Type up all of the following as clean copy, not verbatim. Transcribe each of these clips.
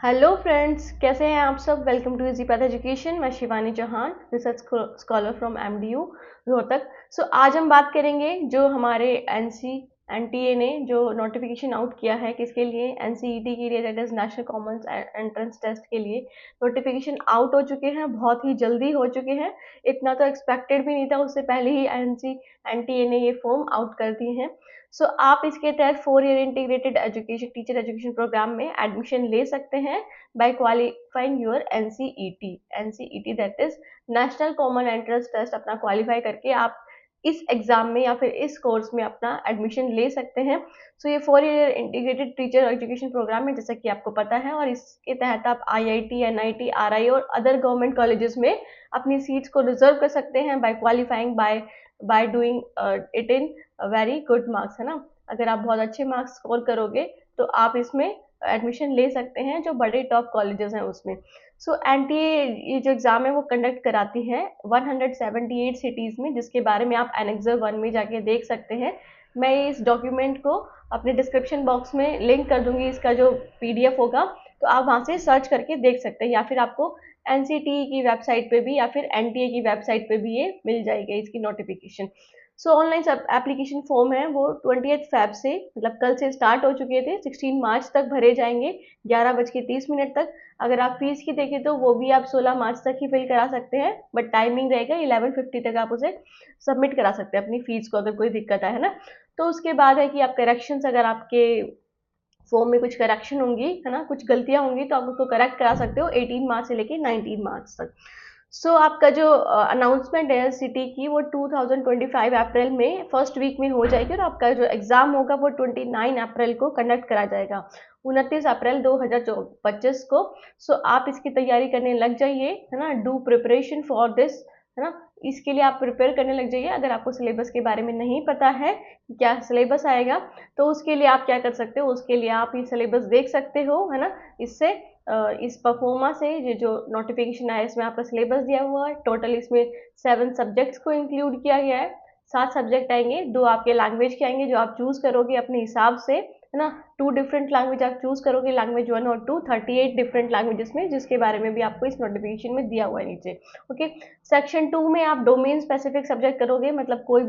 Hello friends, कैसे हैं आप सब। Welcome to easy path education. मैं Shivani Chauhan, research scholar from MDU Rohtak. आज हम बात करेंगे जो हमारे एनटीए ने जो नोटिफिकेशन आउट किया है, किसके लिए, एनसीईटी के लिए, that is national common entrance test के लिए नोटिफिकेशन आउट हो चुके हैं। बहुत ही जल्दी हो चुके हैं, इतना तो एक्सपेक्टेड भी नहीं था, उससे पहले ही एनटीए ने ये फॉर्म आउट कर दिए हैं। आप इसके तहत 4 year integrated education teacher education program में एडमिशन ले सकते हैं by qualifying your NCET that is national common entrance test. अपना क्वालिफाई करके आप इस एग्जाम में या फिर इस कोर्स में अपना एडमिशन ले सकते हैं। ये 4 year integrated teacher education program है, जैसा कि आपको पता है, और इसके तहत आप आईआईटी, एनआईटी, आरआई और अदर गवर्नमेंट कॉलेजेस में अपनी सीट्स को रिजर्व कर सकते हैं by qualifying by doing it in very good marks, है ना। अगर आप बहुत अच्छे मार्क्स स्कोर करोगे तो आप इसमें एडमिशन ले सकते हैं जो बड़े टॉप कॉलेजेस हैं उसमें। एनटीए ये जो एग्ज़ाम है वो कंडक्ट कराती है 178 सिटीज़ में, जिसके बारे में आप एनेक्सर 1 में जाके देख सकते हैं। मैं इस डॉक्यूमेंट को अपने डिस्क्रिप्शन बॉक्स में लिंक कर दूंगी, इसका जो पीडीएफ होगा, तो आप वहाँ से सर्च करके देख सकते हैं, या फिर आपको एनसीटी की वेबसाइट पे भी या फिर एनटीए की वेबसाइट पे भी ये मिल जाएगी इसकी नोटिफिकेशन। ऑनलाइन सब एप्लीकेशन फॉर्म है वो 20 फेब से, मतलब कल से स्टार्ट हो चुके थे, 16 मार्च तक भरे जाएंगे 11:30 तक। अगर आप फीस की देखें तो वो भी आप 16 मार्च तक ही फिल करा सकते हैं, बट टाइमिंग रहेगा 11:50 तक आप उसे सबमिट करा सकते हैं अपनी फीस को, अगर कोई दिक्कत है ना। तो उसके बाद है कि आप करेक्शंस, अगर आपके फॉर्म में कुछ करेक्शन होंगी, है ना, कुछ गलतियां होंगी, तो आप उसको करेक्ट करा सकते हो 18 मार्च से लेके 19 मार्च तक। आपका जो अनाउंसमेंट है सिटी की वो 2025 अप्रैल में फर्स्ट वीक में हो जाएगी, और आपका जो एग्ज़ाम होगा वो 29 अप्रैल को कंडक्ट करा जाएगा, 29 अप्रैल 2025 को। आप इसकी तैयारी करने लग जाइए, है ना। डू प्रिपरेशन फॉर दिस, है ना। इसके लिए आप प्रिपेयर करने लग जाइए। अगर आपको सिलेबस के बारे में नहीं पता है कि क्या सिलेबस आएगा, तो उसके लिए आप क्या कर सकते हो, उसके लिए आप ये सिलेबस देख सकते हो, है ना। इससे इस परफॉर्मा से ये जो नोटिफिकेशन आया, इसमें आपका सिलेबस दिया हुआ है। टोटल इसमें 7 सब्जेक्ट्स को इंक्लूड किया गया है। 7 सब्जेक्ट आएंगे, 2 आपके लैंग्वेज के आएंगे जो आप चूज करोगे अपने हिसाब से, है ना। 2 डिफरेंट लैंग्वेज आप चूज करोगे, लैंग्वेज 1 और 2, 38 डिफरेंट लैंग्वेजेस में, जिसके बारे में भी आपको इस नोटिफिकेशन में दिया हुआ है नीचे। ओके। सेक्शन 2 में आप डोमेन स्पेसिफिक सब्जेक्ट करोगे, मतलब कोई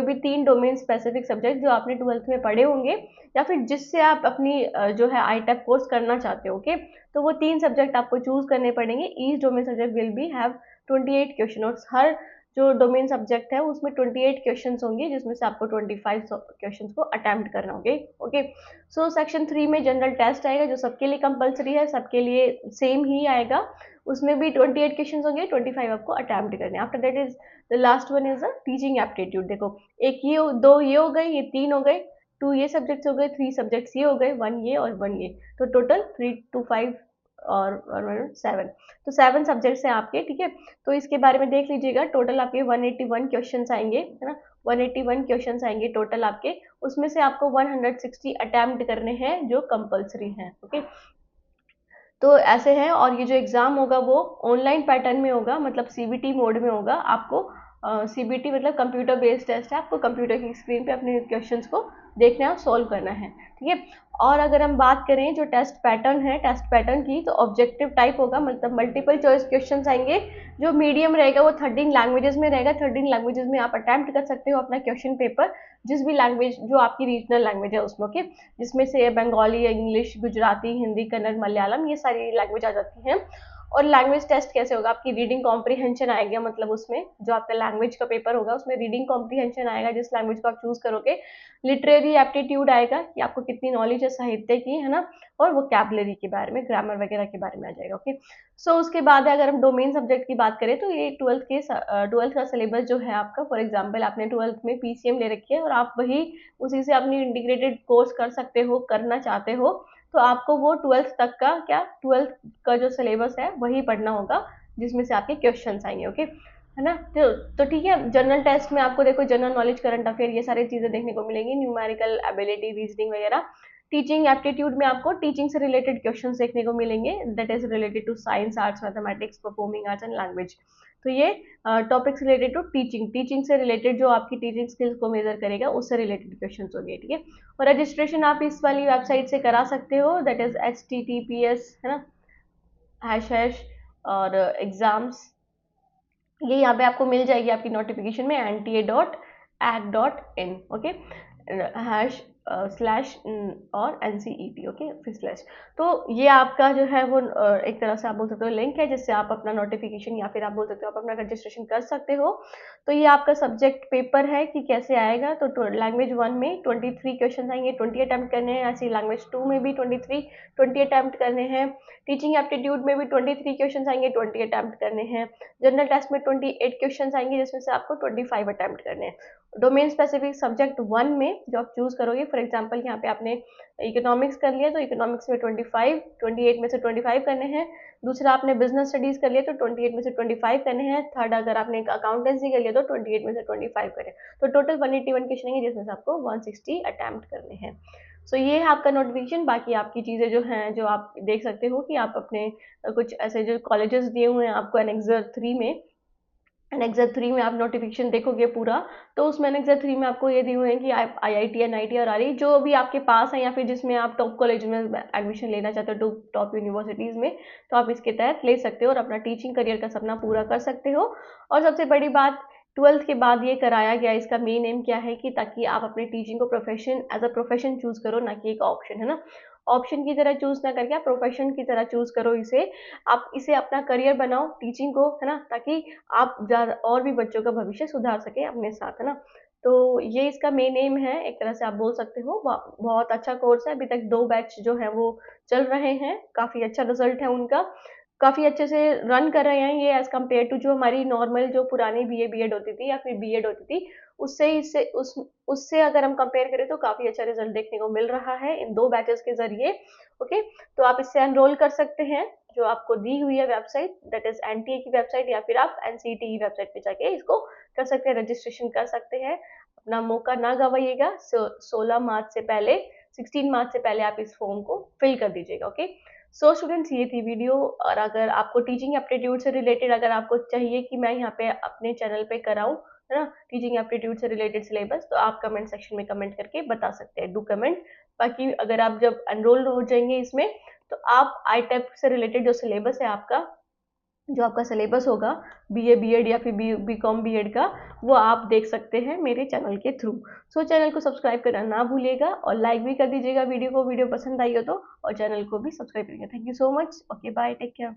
भी तीन डोमेन स्पेसिफिक सब्जेक्ट जो आपने 12th में पढ़े होंगे, या फिर जिससे आप अपनी जो है आईटेक कोर्स करना चाहते हो। ओके। तो वो 3 सब्जेक्ट आपको चूज करने पड़ेंगे। Each domain subject will be have 28 question, और हर जो डोमेन सब्जेक्ट है उसमें 28 क्वेश्चन होंगे, जिसमें से आपको 25 क्वेश्चन को अटेम्प्ट करना होंगे। ओके। सेक्शन 3 में जनरल टेस्ट आएगा, जो सबके लिए कंपलसरी है, सबके लिए सेम ही आएगा। उसमें भी 28 क्वेश्चन होंगे, 25 आपको अटेम्प्ट करने। After that is the last one is the teaching aptitude. देखो, एक ये, 2 ये हो गए, ये 3 हो गए, 2 ये सब्जेक्ट्स हो गए, 3 सब्जेक्ट्स ये हो गए, 1 ये और 1 ये, तो टोटल 3 to 5 और 7, तो 7 सब्जेक्ट्स हैं आपके, ठीक है। तो इसके बारे में देख लीजिएगा, टोटल आपके 181 क्वेश्चंस आएंगे, है ना। 181 क्वेश्चंस आएंगे टोटल आपके, उसमें से आपको 160 अटेम्प्ट करने हैं जो कंपलसरी हैं। ओके। तो ऐसे है, और ये जो एग्ज़ाम होगा वो ऑनलाइन पैटर्न में होगा, मतलब सीबीटी मोड में होगा। आपको सीबीटी मतलब कंप्यूटर बेस्ड टेस्ट है, आपको कंप्यूटर की स्क्रीन पे अपने क्वेश्चंस को देखना है और सॉल्व करना है, ठीक है। और अगर हम बात करें जो टेस्ट पैटर्न है, टेस्ट पैटर्न की, तो ऑब्जेक्टिव टाइप होगा, मतलब मल्टीपल चॉइस क्वेश्चंस आएंगे। जो मीडियम रहेगा वो 13 लैंग्वेजेस में रहेगा। 13 लैंग्वेजेस में आप अटैम्प्ट कर सकते हो अपना क्वेश्चन पेपर, जिस भी लैंग्वेज जो आपकी रीजनल लैंग्वेज है उसमें। ओके। जिसमें से बंगाली, इंग्लिश, गुजराती, हिंदी, कन्नड़, मलयालम, ये सारी लैंग्वेज आ जाती हैं। और लैंग्वेज टेस्ट कैसे होगा, आपकी रीडिंग कॉम्प्रीहेंशन आएगा, मतलब उसमें जो आपका लैंग्वेज का पेपर होगा उसमें रीडिंग कॉम्प्रीहेंशन आएगा, जिस लैंग्वेज को आप चूज करोगे। लिटरेरी एप्टीट्यूड आएगा कि आपको कितनी नॉलेज है साहित्य की, है ना। और वोकैबुलरी के बारे में, ग्रामर वगैरह के बारे में आ जाएगा। ओके। उसके बाद अगर हम डोमेन सब्जेक्ट की बात करें, तो ये 12th का सिलेबस जो है आपका, फॉर एग्जाम्पल आपने 12th में पीसीएम ले रखी है और आप वही उसी से अपनी इंटीग्रेटेड कोर्स कर सकते हो, करना चाहते हो, तो आपको वो 12th तक का, क्या 12th का जो सिलेबस है वही पढ़ना होगा, जिसमें से आपके क्वेश्चंस आएंगे। ओके, है ना। तो ठीक है। जनरल टेस्ट में आपको देखो जनरल नॉलेज, करंट अफेयर, ये सारी चीजें देखने को मिलेंगी, न्यूमेरिकल एबिलिटी, रीजनिंग वगैरह। टीचिंग एप्टीट्यूड में आपको टीचिंग से रिलेटेड क्वेश्चंस देखने को मिलेंगे, that is related to science, arts, mathematics, performing arts and language. तो ये टॉपिक्स रिलेटेड टू टीचिंग से रिलेटेड जो आपकी टीचिंग स्किल्स को मेजर करेगा उससे रिलेटेड क्वेश्चन होंगे, ठीक है। और रजिस्ट्रेशन आप इस वाली वेबसाइट से करा सकते हो, दैट इज HTTPS, है ना, हैश और एग्जाम्स, ये यहाँ पे आपको मिल जाएगी आपकी नोटिफिकेशन में, nta.ac.in, ओके, हैश स्लैश और NCET, ओके, फिर स्लैश। तो ये आपका जो है वो एक तरह से आप बोल सकते हो लिंक है, जिससे आप अपना नोटिफिकेशन या फिर आप बोल सकते हो आप अपना रजिस्ट्रेशन कर सकते हो। तो ये आपका सब्जेक्ट पेपर है कि कैसे आएगा। तो लैंग्वेज 1 में 23 क्वेश्चन आएंगे, 20 अटैम्प्ट करने हैं। ऐसे लैंग्वेज 2 में भी 20 अटैम्प्ट करने हैं। टीचिंग एप्टीट्यूड में भी 23 क्वेश्चन आएंगे, 20 अटैम्प्ट करने हैं। जनरल टेस्ट में 28 क्वेश्चन आएंगे, जिसमें से आपको 25 अटैम्प्ट करने हैं। डोमेन स्पेसिफिक सब्जेक्ट 1 में जो आप चूज करोगे, फॉर एग्जांपल यहाँ पे आपने इकोनॉमिक्स कर लिया तो इकोनॉमिक्स में 25, 28 में से 25 करने हैं। दूसरा आपने बिजनेस स्टडीज कर लिया तो 28 में से 25 करने हैं। थर्ड अगर आपने अकाउंटेंसी कर लिया तो 28 में से 25 करें। तो टोटल 181 क्वेश्चन है, जिसमें से आपको 160 अटैम्प्ट करने हैं। सो ये है आपका नोटिफिकेशन। बाकी आपकी चीज़ें जो हैं, जो आप देख सकते हो कि आप अपने कुछ ऐसे जो कॉलेजेस दिए हुए हैं आपको एनेक्सर 3 में, एनेक्सर 3 में आप नोटिफिकेशन देखोगे पूरा, तो उसमें एनेक्सर 3 में आपको ये दिए हुए हैं कि आप IIT, NIT और RE जो भी आपके पास है, या फिर जिसमें आप टॉप कॉलेज में एडमिशन लेना चाहते हो, टॉप यूनिवर्सिटीज़ में, तो आप इसके तहत ले सकते हो और अपना टीचिंग करियर का सपना पूरा कर सकते हो। और सबसे बड़ी बात, 12th के बाद ये कराया गया, इसका मेन एम क्या है कि ताकि आप अपने टीचिंग को profession as a profession choose करो, ना कि एक ऑप्शन, है ना। ऑप्शन की तरह चूज ना करके आप प्रोफेशन की तरह चूज करो इसे। आप इसे अपना करियर बनाओ टीचिंग को, है ना, ताकि आप ज़्यादा और भी बच्चों का भविष्य सुधार सके अपने साथ, है ना। तो ये इसका मेन एम है, एक तरह से आप बोल सकते हो। बहुत अच्छा कोर्स है। अभी तक 2 बैच जो है वो चल रहे हैं, काफ़ी अच्छा रिजल्ट है उनका, काफ़ी अच्छे से रन कर रहे हैं ये, एज़ कम्पेयर टू जो हमारी नॉर्मल जो पुरानी BA बीएड होती थी या फिर बीएड होती थी, उससे इससे उससे अगर हम कंपेयर करें तो काफ़ी अच्छा रिजल्ट देखने को मिल रहा है इन 2 बैचेस के ज़रिए, ओके। तो आप इससे एनरोल कर सकते हैं, जो आपको दी हुई है वेबसाइट, दैट इज NTA की वेबसाइट, या फिर आप NCET की वेबसाइट पे जाके इसको कर सकते हैं, रजिस्ट्रेशन कर सकते हैं। अपना मौका ना गवाइएगा। 16 मार्च से पहले, 16 मार्च से पहले आप इस फॉर्म को फिल कर दीजिएगा, ओके। सो स्टूडेंट्स, ये थी वीडियो। और अगर आपको टीचिंग एप्टीट्यूड से रिलेटेड अगर आपको चाहिए कि मैं यहाँ पे अपने चैनल पे कराऊँ, है ना, टीचिंग एप्टीट्यूड से रिलेटेड सिलेबस, तो आप कमेंट सेक्शन में कमेंट करके बता सकते हैं, डू कमेंट। बाकी अगर आप जब एनरोल हो जाएंगे इसमें, तो आप ITEP से रिलेटेड जो सिलेबस है आपका, जो आपका सिलेबस होगा BA बीएड या फिर BCom बीएड का, वो आप देख सकते हैं मेरे चैनल के थ्रू। सो चैनल को सब्सक्राइब करना ना भूलिएगा और लाइक भी कर दीजिएगा वीडियो को, वीडियो पसंद आई हो तो, और चैनल को भी सब्सक्राइब करिएगा। Thank you so much. Okay, bye, take care.